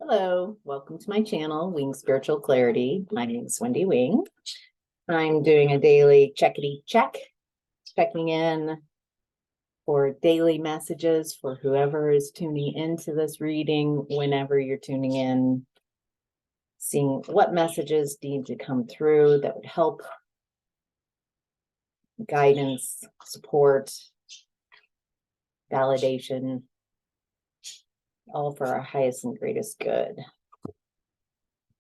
Hello, welcome to my channel, Wing Spiritual Clarity. My name is Wendy Wing. I'm doing a daily checkity check, checking in for daily messages for whoever is tuning into this reading, whenever you're tuning in, seeing what messages need to come through that would help, guidance, support, validation, all for our highest and greatest good.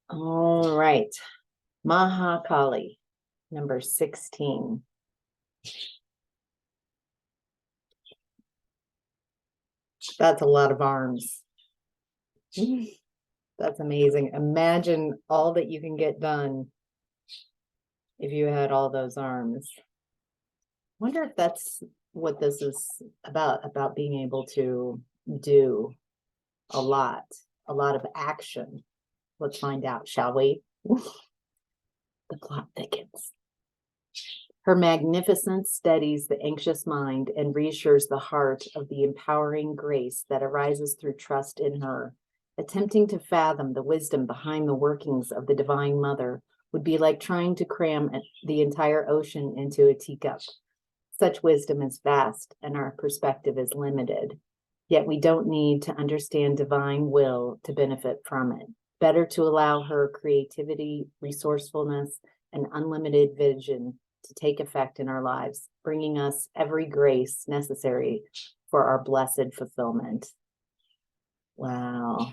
All right, Mahakali, number 16. That's a lot of arms. That's amazing. Imagine all that you can get done if you had all those arms. Wonder if that's what this is about being able to do a lot of action. Let's find out, shall we? The plot thickens. Her magnificence steadies the anxious mind and reassures the heart of the empowering grace that arises through trust in her. Attempting to fathom the wisdom behind the workings of the Divine Mother would be like trying to cram the entire ocean into a teacup. Such wisdom is vast and our perspective is limited. Yet we don't need to understand divine will to benefit from it. Better to allow her creativity, resourcefulness, and unlimited vision to take effect in our lives, bringing us every grace necessary for our blessed fulfillment. Wow.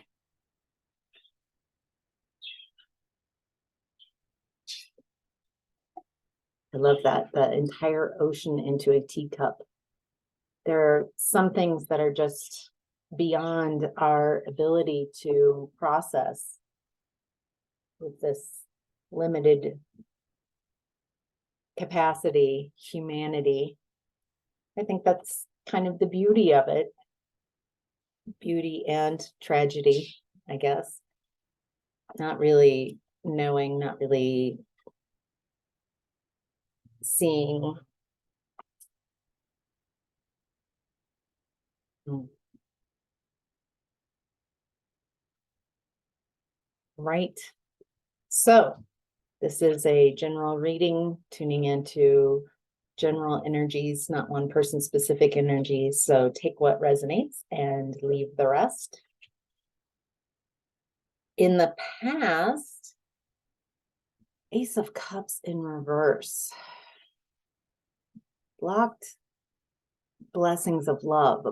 I love that. The entire ocean into a teacup. There are some things that are just beyond our ability to process with this limited capacity, humanity. I think that's kind of the beauty of it. Beauty and tragedy, I guess. Not really knowing, not really seeing. Right. So this is a general reading, tuning into general energies, not one person specific energies. So take what resonates and leave the rest. In the past, Ace of Cups in reverse. Blocked blessings of love,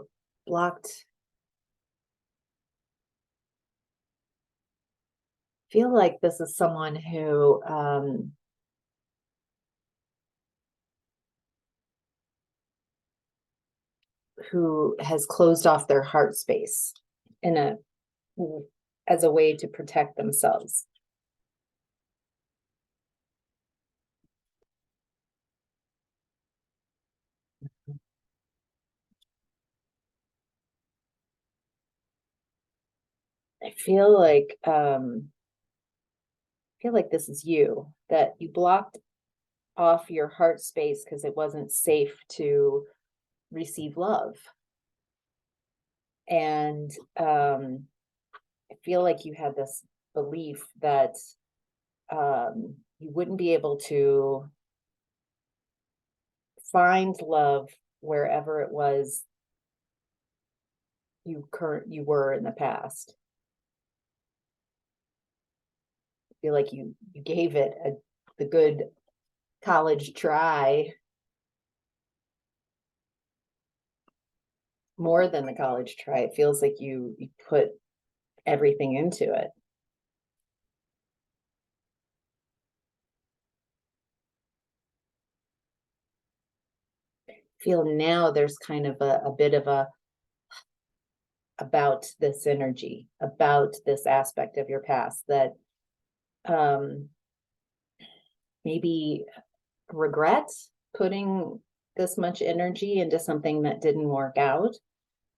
blocked. Feel like this is someone who has closed off their heart space as a way to protect themselves. I feel like this is you, that you blocked off your heart space because it wasn't safe to receive love. And I feel like you had this belief that you wouldn't be able to find love wherever it was you were in the past. I feel like you gave it the good college try, more than the college try. It feels like you put everything into it. Feel now there's kind of a bit of about this energy, about this aspect of your past that maybe regret putting this much energy into something that didn't work out.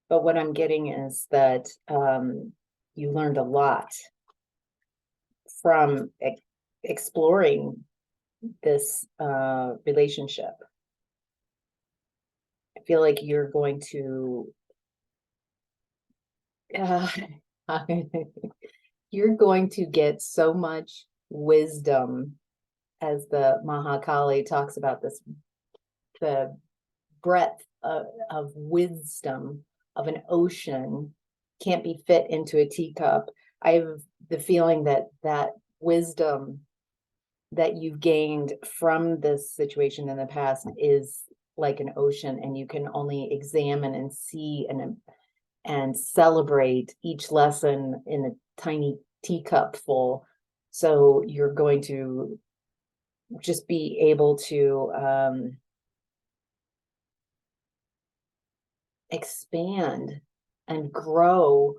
But what I'm getting is that you learned a lot from exploring this relationship. I feel like you're going to You're going to get so much wisdom, as the Mahakali talks about this, the breadth of wisdom of an ocean can't be fit into a teacup. I have the feeling that that wisdom that you've gained from this situation in the past is like an ocean, and you can only examine and see and celebrate each lesson in a tiny teacup full. So you're going to just be able to expand and grow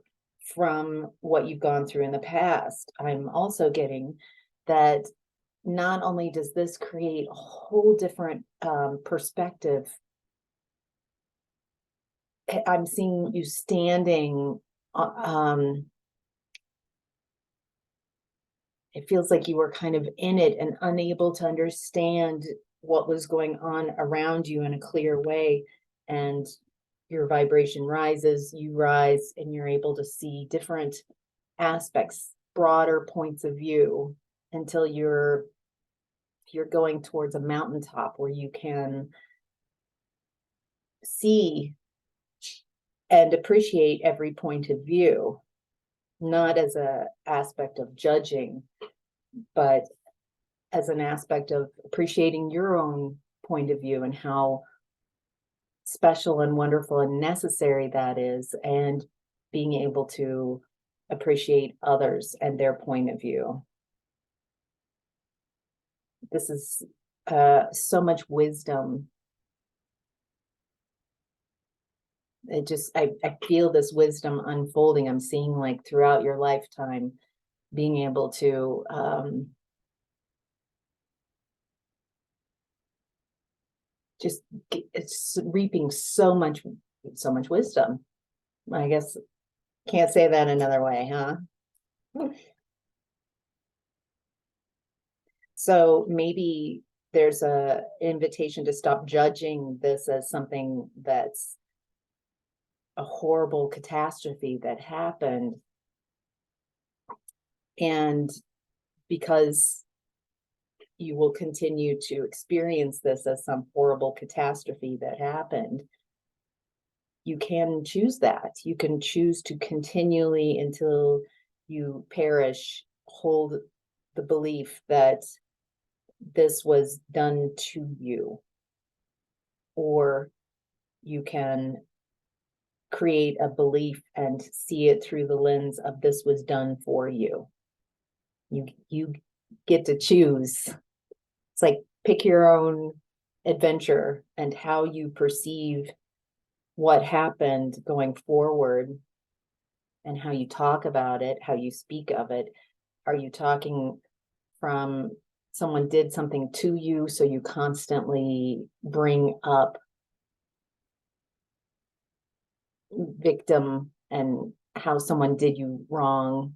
from what you've gone through in the past. I'm also getting that not only does this create a whole different perspective, I'm seeing you standing, it feels like you were kind of in it and unable to understand what was going on around you in a clear way. And your vibration rises, you rise, and you're able to see different aspects, broader points of view, until you're going towards a mountaintop where you can see and appreciate every point of view, not as a aspect of judging, but as an aspect of appreciating your own point of view and how special and wonderful and necessary that is, and being able to appreciate others and their point of view. This is so much wisdom. I feel this wisdom unfolding. I'm seeing, like, throughout your lifetime, being able to just it's reaping so much wisdom. I guess can't say that another way, huh? So maybe there's a invitation to stop judging this as something that's a horrible catastrophe that happened. And because you will continue to experience this as some horrible catastrophe that happened, you can choose that. You can choose to continually, until you perish, hold the belief that this was done to you. Or you can create a belief and see it through the lens of this was done for you. You get to choose. It's like pick your own adventure and how you perceive what happened going forward, and how you talk about it, how you speak of it. Are you talking from someone did something to you, so you constantly bring up victim and how someone did you wrong?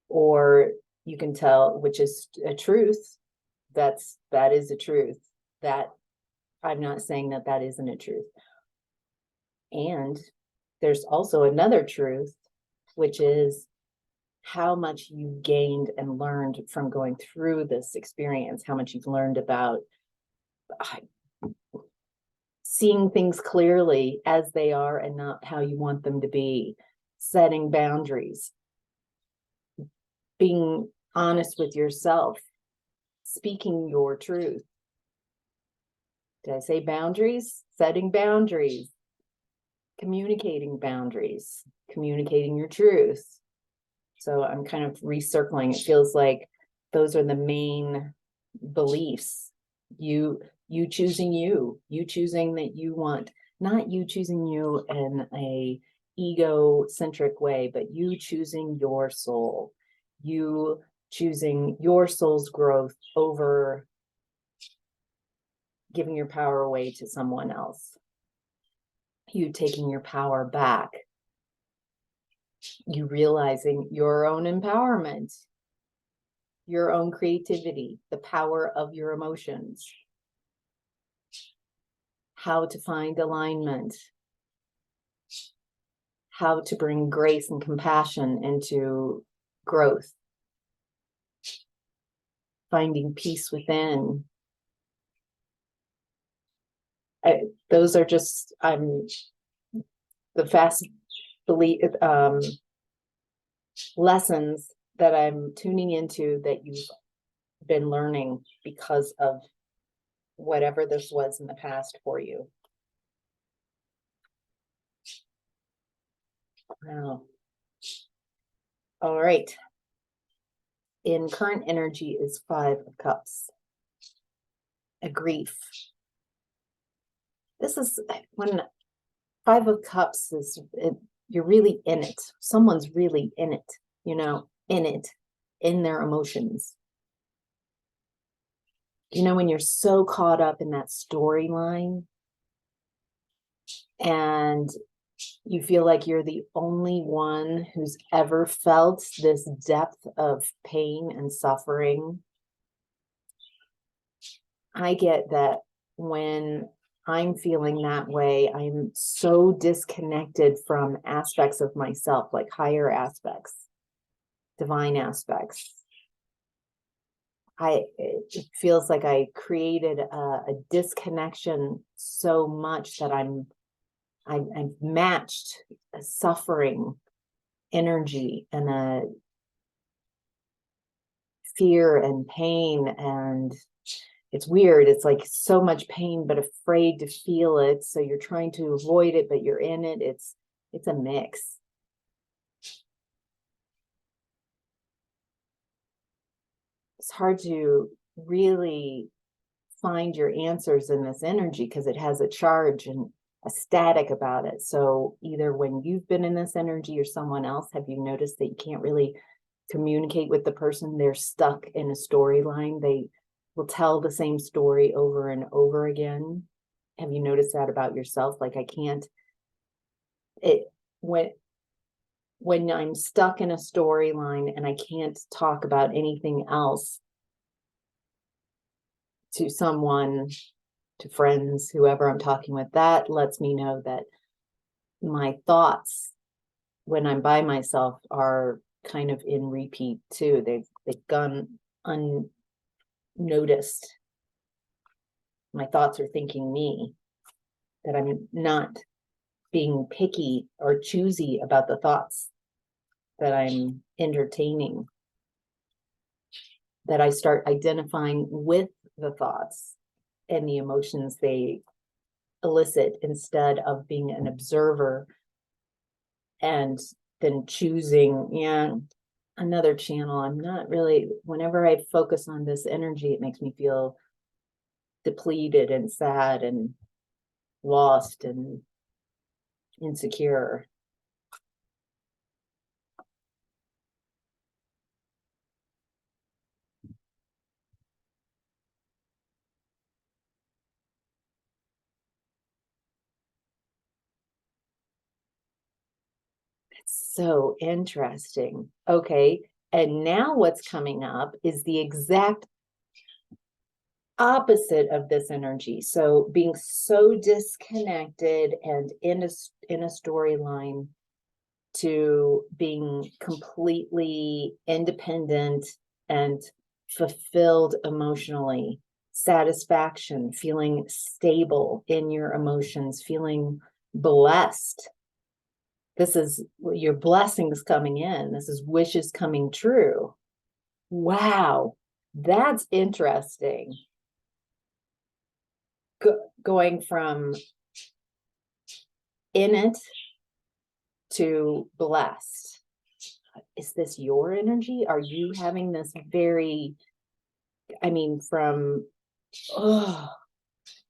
Or you can tell, which is a truth, that is a truth, that I'm not saying that that isn't a truth. And there's also another truth, which is how much you gained and learned from going through this experience, how much you've learned about seeing things clearly as they are and not how you want them to be, setting boundaries, being honest with yourself, speaking your truth. Did I say boundaries? Setting boundaries, communicating boundaries, communicating your truth. So I'm kind of recircling. It feels like those are the main beliefs. You choosing you choosing that you want, not you choosing you in a egocentric way, but you choosing your soul, you choosing your soul's growth over giving your power away to someone else, you taking your power back, you realizing your own empowerment, your own creativity, the power of your emotions, how to find alignment, how to bring grace and compassion into growth, finding peace within. Those are just, the fast belief, lessons that I'm tuning into that you've been learning because of whatever this was in the past for you. Wow. All right. In current energy is 5 of Cups. A grief. This is when 5 of Cups is, you're really in it. Someone's really in it, you know, in their emotions. You know, when you're so caught up in that storyline and you feel like you're the only one who's ever felt this depth of pain and suffering. I get that when I'm feeling that way, I'm so disconnected from aspects of myself, like higher aspects, divine aspects. It feels like I created a disconnection so much that I've matched a suffering energy and a fear and pain, and it's weird. It's like so much pain, but afraid to feel it. So you're trying to avoid it, but you're in it. It's a mix. It's hard to really find your answers in this energy because it has a charge and a static about it. So either when you've been in this energy or someone else, have you noticed that you can't really communicate with the person? They're stuck in a storyline. They will tell the same story over and over again. Have you noticed that about yourself? Like, I can't, when I'm stuck in a storyline and I can't talk about anything else to someone, to friends, whoever I'm talking with, that lets me know that my thoughts when I'm by myself are kind of in repeat too. They've gone unnoticed. My thoughts are thinking me, that I'm not being picky or choosy about the thoughts that I'm entertaining, that I start identifying with the thoughts and the emotions they elicit instead of being an observer and then choosing, another channel. I'm not really, whenever I focus on this energy, it makes me feel depleted and sad and lost and insecure. It's so interesting. Okay. And now what's coming up is the exact opposite of this energy. So being so disconnected and in a storyline to being completely independent and fulfilled emotionally, satisfaction, feeling stable in your emotions, feeling blessed. This is your blessings coming in. This is wishes coming true. Wow, that's interesting. Going from in it to blessed. Is this your energy? Are you having this very, from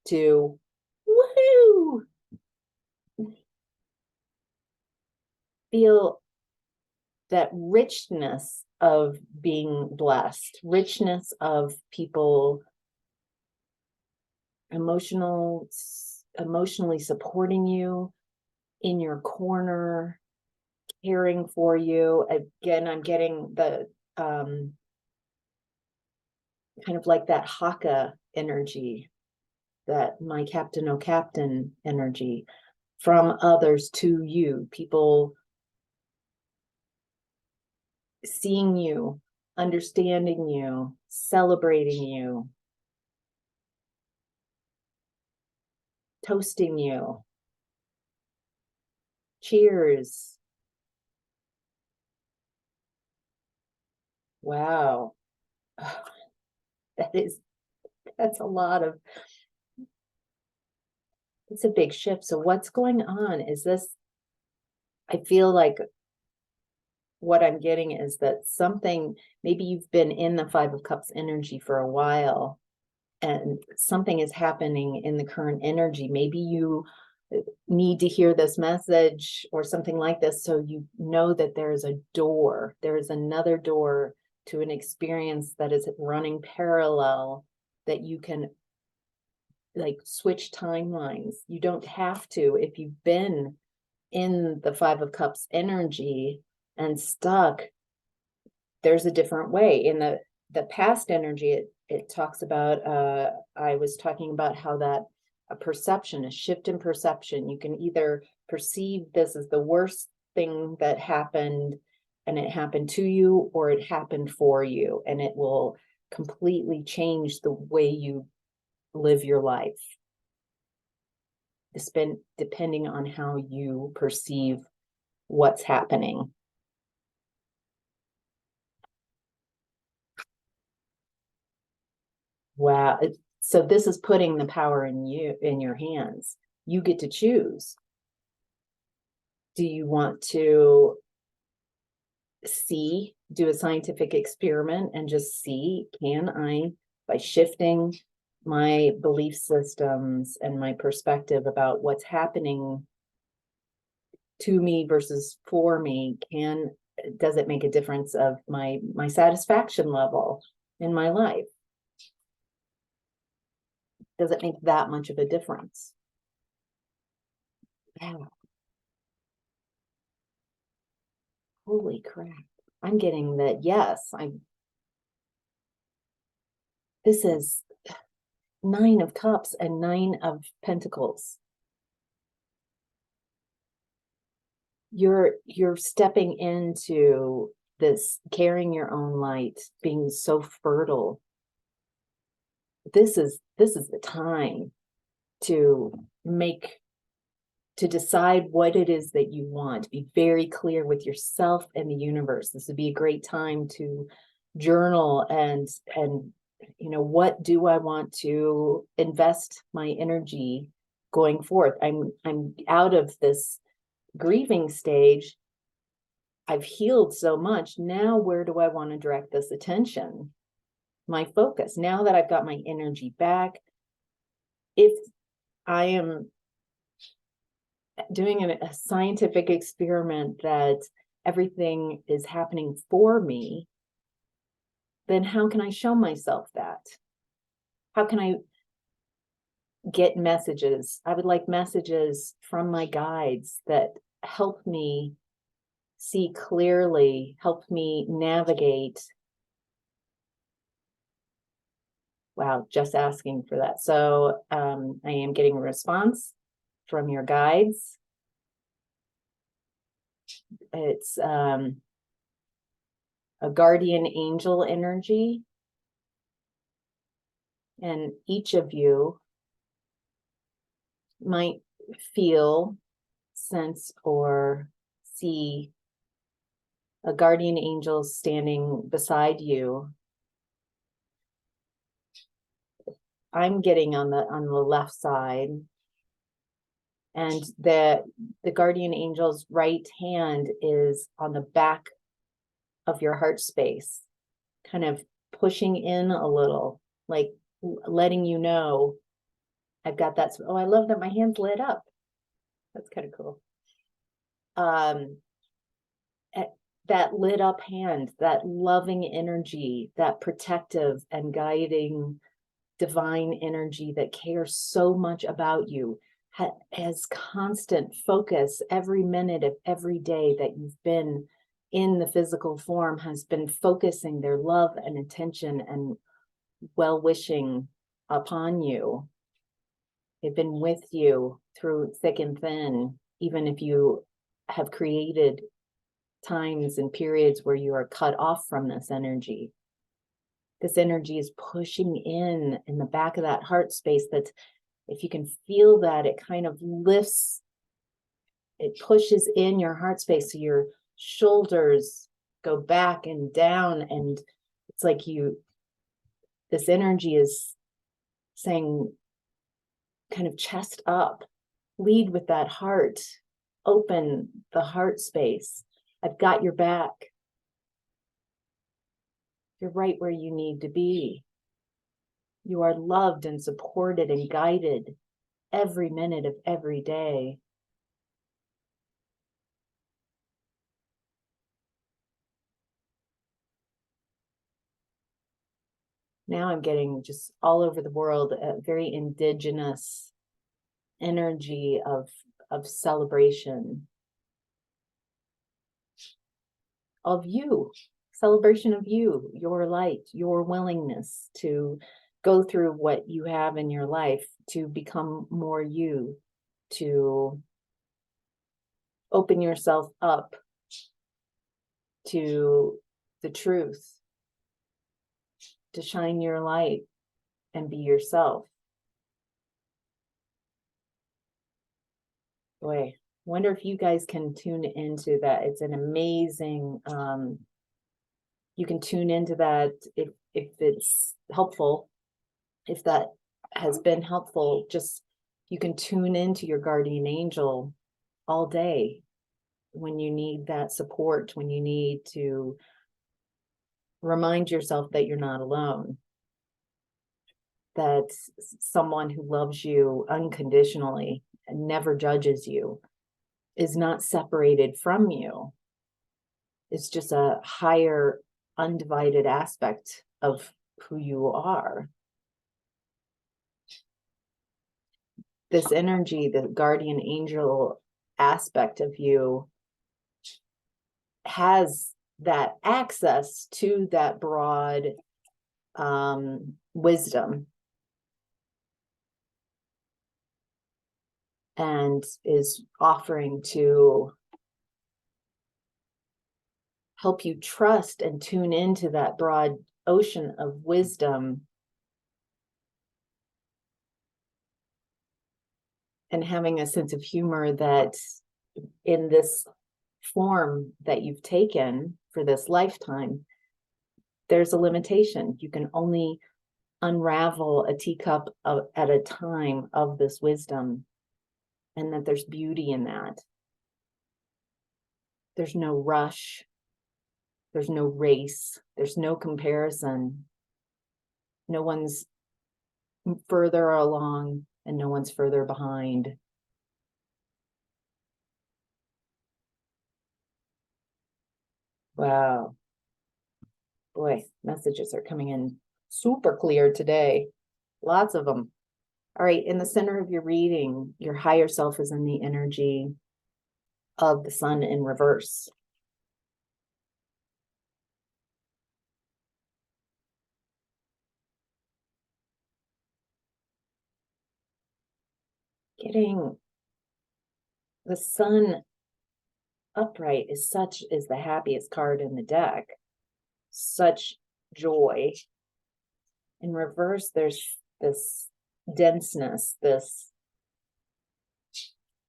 to woo? Feel that richness of being blessed, richness of people emotionally supporting you, in your corner, caring for you. Again, I'm getting the kind of like that Haka energy, that my captain, oh captain energy, from others to you, people seeing you, understanding you, celebrating you, toasting you. Cheers. Wow. That's a lot of, it's a big shift. So what's going on? Is this, I feel like what I'm getting is that something, maybe you've been in the Five of Cups energy for a while and something is happening in the current energy. Maybe you need to hear this message or something like this, so you know that there's a door, there is another door to an experience that is running parallel, that you can like switch timelines. You don't have to, if you've been in the Five of Cups energy and stuck, there's a different way. In the past energy, it talks about, I was talking about how that a perception, a shift in perception, you can either perceive this as the worst thing that happened and it happened to you, or it happened for you, and it will completely change the way you live your life. It's been depending on how you perceive what's happening. Wow. So this is putting the power in you, in your hands. You get to choose. Do you want to do a scientific experiment and just see, can I, by shifting my belief systems and my perspective about what's happening to me versus for me, does it make a difference of my satisfaction level in my life? Does it make that much of a difference? Wow. Holy crap. I'm getting that, yes, this is Nine of Cups and Nine of Pentacles. You're stepping into this, carrying your own light, being so fertile. This is the time to decide what it is that you want. Be very clear with yourself and the universe. This would be a great time to journal and you know, what do I want to invest my energy going forth? I'm out of this grieving stage. I've healed so much. Now, where do I want to direct this attention? My focus. Now that I've got my energy back, if I am doing a scientific experiment that everything is happening for me, then how can I show myself that? How can I get messages? I would like messages from my guides that help me see clearly, help me navigate. Wow, just asking for that. So I am getting a response from your guides. It's a guardian angel energy. And each of you might feel, sense, or see a guardian angel standing beside you. I'm getting on the left side, and the guardian angel's right hand is on the back of your heart space, kind of pushing in a little, like letting you know, I've got that. Oh, I love that my hand's lit up. That's kind of cool. That lit up hand, that loving energy, that protective and guiding divine energy that cares so much about you, has constant focus every minute of every day that you've been in the physical form, has been focusing their love and attention and well-wishing upon you. They've been with you through thick and thin, even if you have created times and periods where you are cut off from this energy. This energy is pushing in the back of that heart space. That if you can feel that, it kind of lifts, it pushes in your heart space. So your shoulders go back and down, and it's like this energy is saying, kind of chest up, lead with that heart, open the heart space. I've got your back. You're right where you need to be. You are loved and supported and guided every minute of every day. Now I'm getting just all over the world a very indigenous energy of celebration of you, celebration of you, your light, your willingness to go through what you have in your life, to become more you, to open yourself up to the truth, to shine your light and be yourself. Boy, wonder if you guys can tune into that. It's an amazing, you can tune into that if it's helpful, if that has been helpful. Just, you can tune into your guardian angel all day when you need that support, when you need to remind yourself that you're not alone, that someone who loves you unconditionally and never judges you, is not separated from you. It's just a higher, undivided aspect of who you are. This energy, the guardian angel aspect of you, has that access to that broad wisdom, and is offering to help you trust and tune into that broad ocean of wisdom, and having a sense of humor that in this form that you've taken for this lifetime, there's a limitation. You can only unravel a teacup at a time of this wisdom, and that there's beauty in that. There's no rush. There's no race. There's no comparison. No one's further along and no one's further behind. Wow. Boy, messages are coming in super clear today. Lots of them. All right, in the center of your reading, your higher self is in the energy of the sun in reverse. Getting the sun upright is the happiest card in the deck. Such joy. In reverse, there's this denseness, this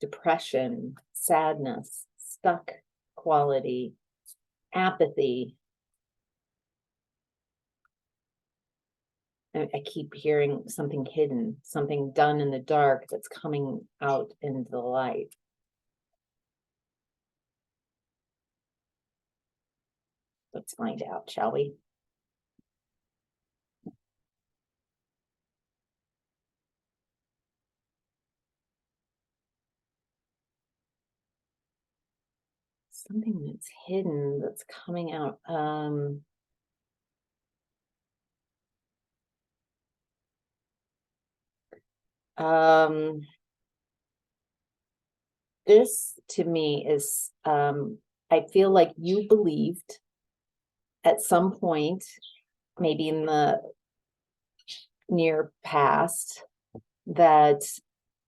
depression, sadness, stuck quality, apathy. I keep hearing something hidden, something done in the dark that's coming out into the light. Let's find out, shall we? Something that's hidden that's coming out. This to me is, I feel like you believed at some point, maybe in the near past, that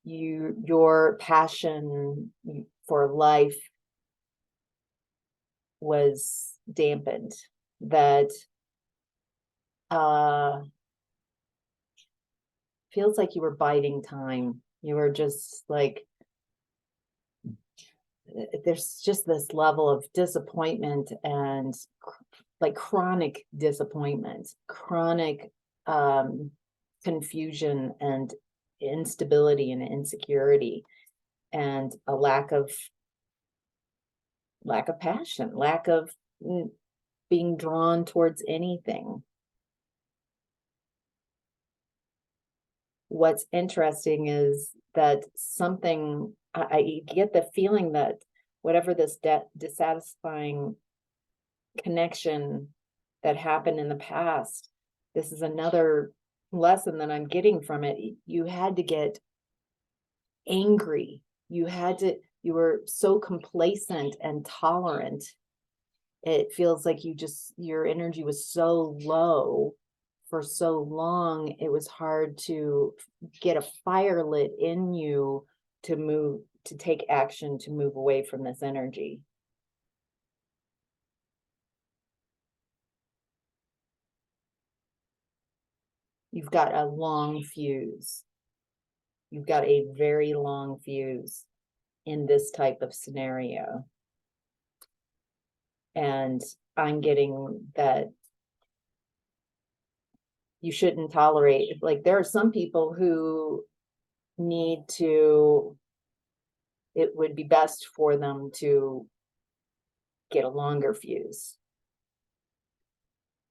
your passion for life was dampened, that feels like you were biding time. You were just like, there's just this level of disappointment and like chronic disappointment, chronic confusion and instability and insecurity, and a lack of passion, lack of being drawn towards anything. What's interesting is that something, I get the feeling that whatever this dissatisfying connection that happened in the past, this is another lesson that I'm getting from it. You had to get angry. You were so complacent and tolerant. It feels like your energy was so low for so long. It was hard to get a fire lit in you to take action, to move away from this energy. You've got a long fuse. You've got a very long fuse in this type of scenario. And I'm getting that you shouldn't tolerate, like there are some people who it would be best for them to get a longer fuse.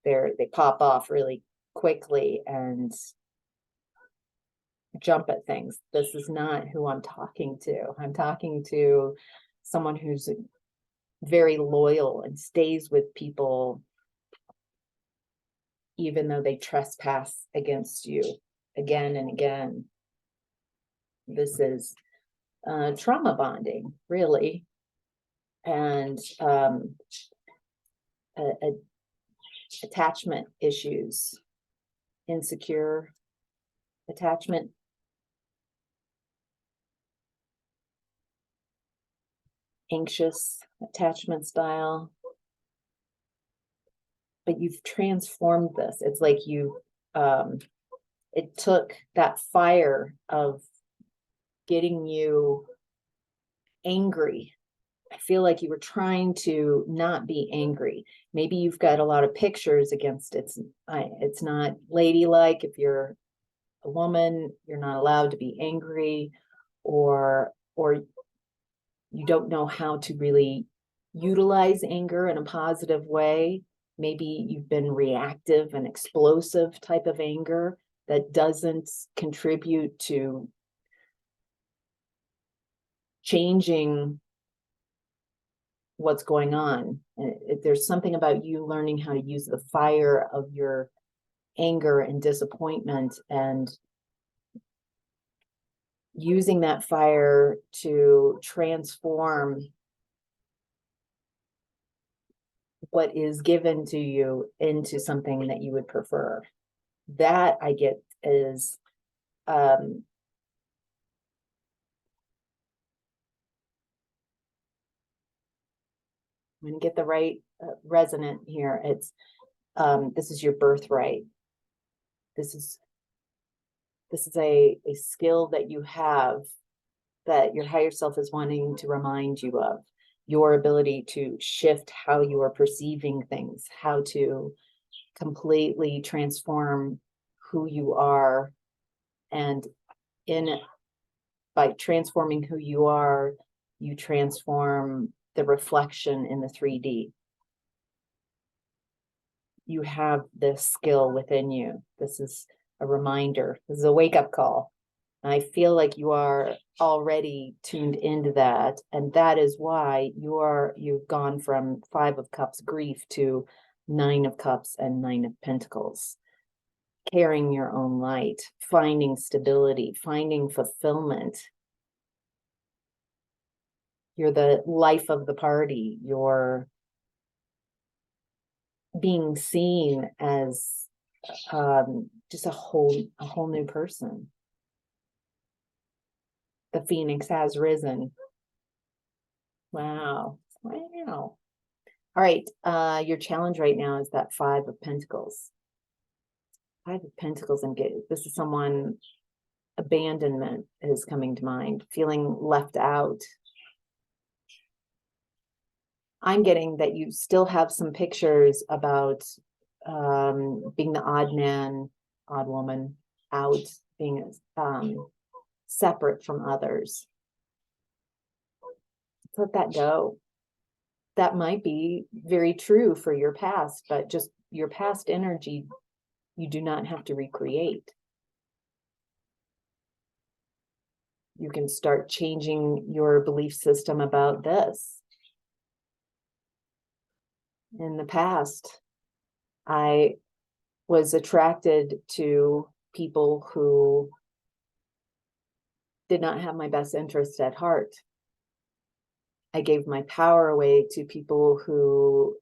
They pop off really quickly and jump at things. This is not who I'm talking to. I'm talking to someone who's very loyal and stays with people even though they trespass against you again and again. This is trauma bonding, really, and attachment issues, insecure attachment, anxious attachment style. But you've transformed this. It's like it took that fire of getting you angry. I feel like you were trying to not be angry. Maybe you've got a lot of pictures against it. It's not ladylike. If you're a woman, you're not allowed to be angry, or you don't know how to really utilize anger in a positive way. Maybe you've been reactive and explosive type of anger that doesn't contribute to changing what's going on. There's something about you learning how to use the fire of your anger and disappointment and using that fire to transform what is given to you into something that you would prefer. That I get is I'm going to get the right resonant here. It's this is your birthright. This is a skill that you have, that your higher self is wanting to remind you of. Your ability to shift how you are perceiving things, how to completely transform who you are. And by transforming who you are, you transform the reflection in the 3D. You have this skill within you. This is a reminder. This is a wake-up call. I feel like you are already tuned into that. And that is why you've gone from 5 of Cups grief to 9 of Cups and 9 of Pentacles. Carrying your own light, finding stability, finding fulfillment. You're the life of the party. You're being seen as just a whole new person. The phoenix has risen. Wow. All right. Your challenge right now is that Five of Pentacles. Five of Pentacles, and this is someone, abandonment is coming to mind, feeling left out. I'm getting that you still have some pictures about being the odd man, odd woman, out, being separate from others. Let that go. That might be very true for your past, but just your past energy, you do not have to recreate. You can start changing your belief system about this. In the past, I was attracted to people who did not have my best interest at heart. I gave my power away to people who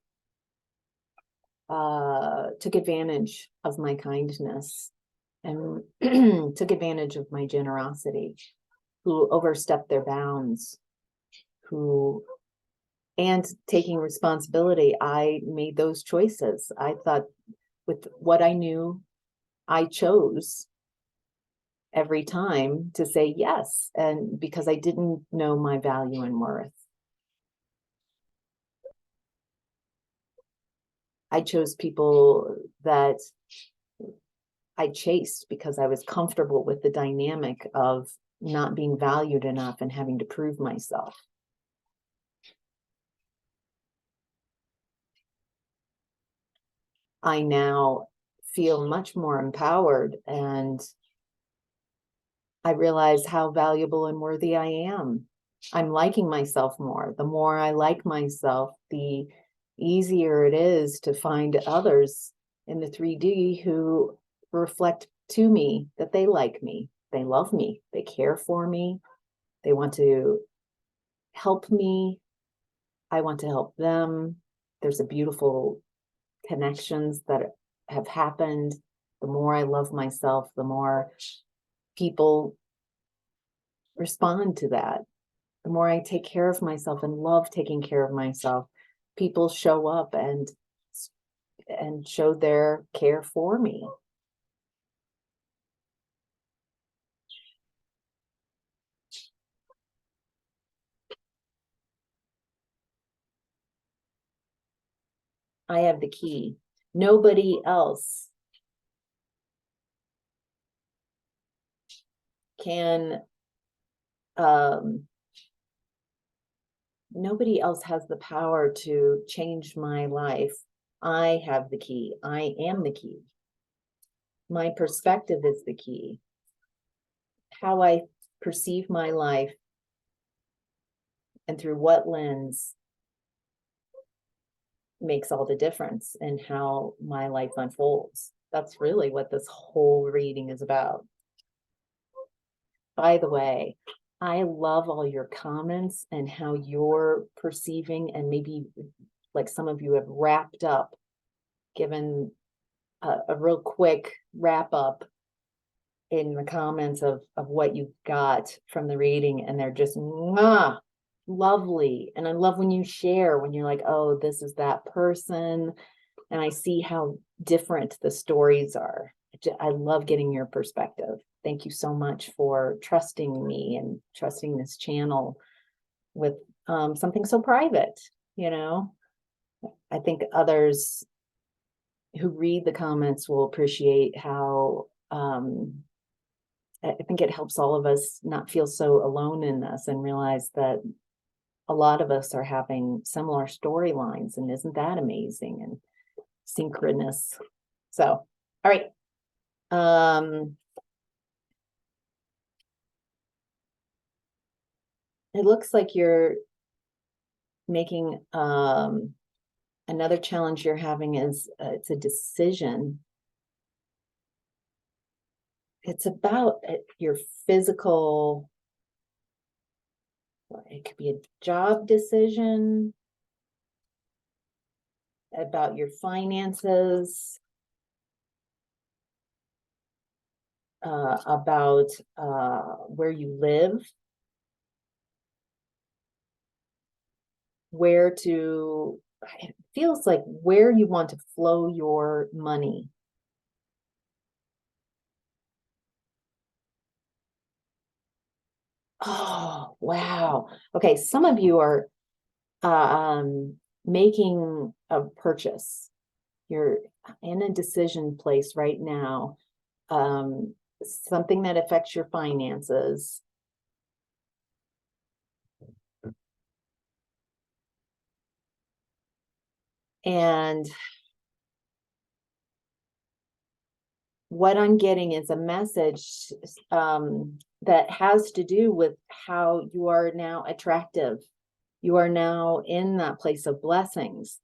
took advantage of my kindness and took advantage of my generosity, who overstepped their bounds, and taking responsibility. I made those choices. I thought with what I knew, I chose every time to say yes, and because I didn't know my value and worth. I chose people that I chased because I was comfortable with the dynamic of not being valued enough and having to prove myself. I now feel much more empowered, and I realize how valuable and worthy I am. I'm liking myself more. The more I like myself, the easier it is to find others in the 3D who reflect to me that they like me, they love me, they care for me, they want to help me, I want to help them. There's a beautiful connections that have happened. The more I love myself, the more people respond to that. The more I take care of myself and love taking care of myself, people show up and show their care for me. I have the key. Nobody else can, nobody else has the power to change my life. I have the key. I am the key. My perspective is the key. How I perceive my life and through what lens makes all the difference in how my life unfolds. That's really what this whole reading is about. By the way, I love all your comments and how you're perceiving, and maybe like some of you have wrapped up, given a real quick wrap up in the comments of what you got from the reading, and they're just lovely. And I love when you share, when you're like, oh, this is that person, and I see how different the stories are. I love getting your perspective. Thank you so much for trusting me and trusting this channel with something so private. You know, I think others who read the comments will appreciate how I think it helps all of us not feel so alone in this and realize that a lot of us are having similar storylines, and isn't that amazing and synchronous? So, all right. It looks like you're making another challenge you're having is it's a decision. It's about your physical, it could be a job decision, about your finances, about where you live, where to it feels like where you want to flow your money. Oh, wow. Okay, some of you are making a purchase. You're in a decision place right now. Something that affects your finances. And what I'm getting is a message that has to do with how you are now attractive. You are now in that place of blessings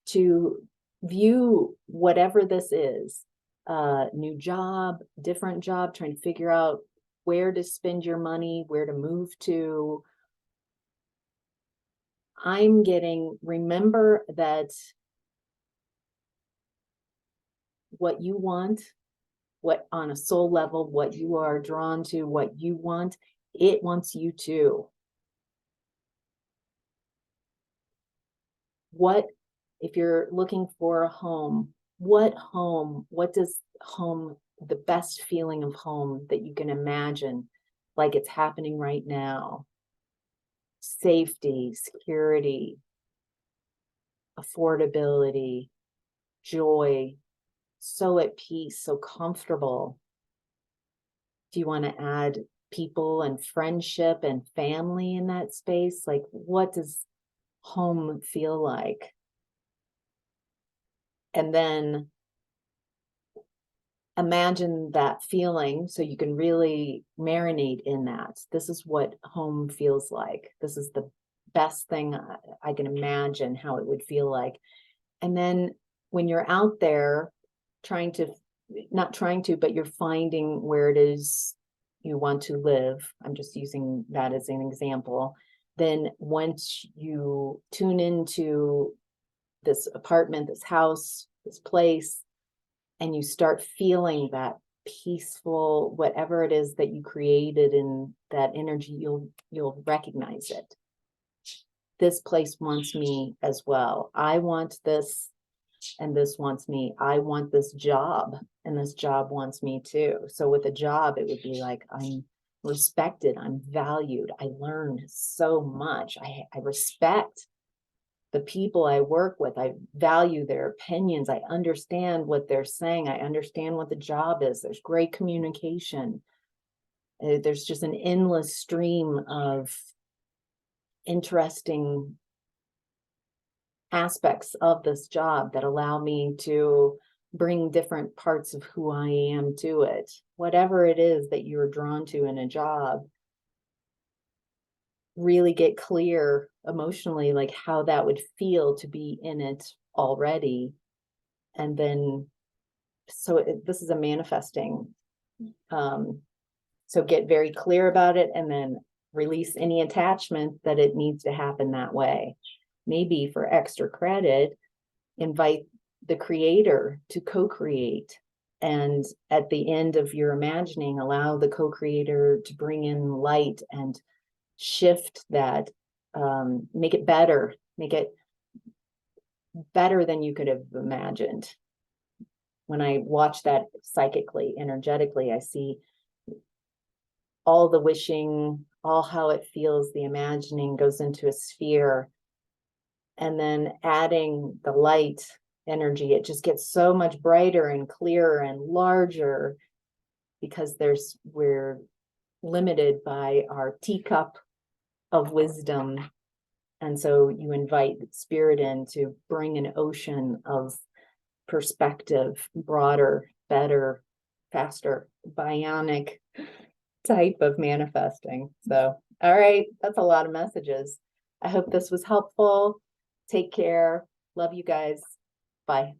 to view whatever this is, new job, different job, trying to figure out where to spend your money, where to move to. I'm getting, remember that what you want, what on a soul level, what you are drawn to, what you want, it wants you too. What, if you're looking for a home, what does home, the best feeling of home that you can imagine, like it's happening right now? Safety, security, affordability, joy, so at peace, so comfortable. Do you want to add people and friendship and family in that space? Like, what does home feel like? And then imagine that feeling so you can really marinate in that. This is what home feels like. This is the best thing I can imagine how it would feel like. And then when you're out there not trying to, but you're finding where it is you want to live. I'm just using that as an example. Then once you tune into this apartment, this house, this place, and you start feeling that peaceful, whatever it is that you created in that energy, you'll recognize it. This place wants me as well. I want this, and this wants me. I want this job, and this job wants me too. So with a job, it would be like, I'm respected, I'm valued, I learned so much. I respect the people I work with. I value their opinions. I understand what they're saying. I understand what the job is. There's great communication. There's just an endless stream of interesting aspects of this job that allow me to bring different parts of who I am to it. Whatever it is that you're drawn to in a job, really get clear emotionally, like how that would feel to be in it already. And then, this is a manifesting. So get very clear about it, and then release any attachment that it needs to happen that way. Maybe for extra credit, invite the creator to co-create. And at the end of your imagining, allow the co-creator to bring in light and shift that, make it better than you could have imagined. When I watch that psychically, energetically, I see all the wishing, all how it feels, the imagining goes into a sphere. And then adding the light energy, it just gets so much brighter and clearer and larger, because we're limited by our teacup of wisdom. And so you invite spirit in to bring an ocean of perspective, broader, better, faster, bionic type of manifesting. So, all right, that's a lot of messages. I hope this was helpful. Take care. Love you guys. Bye.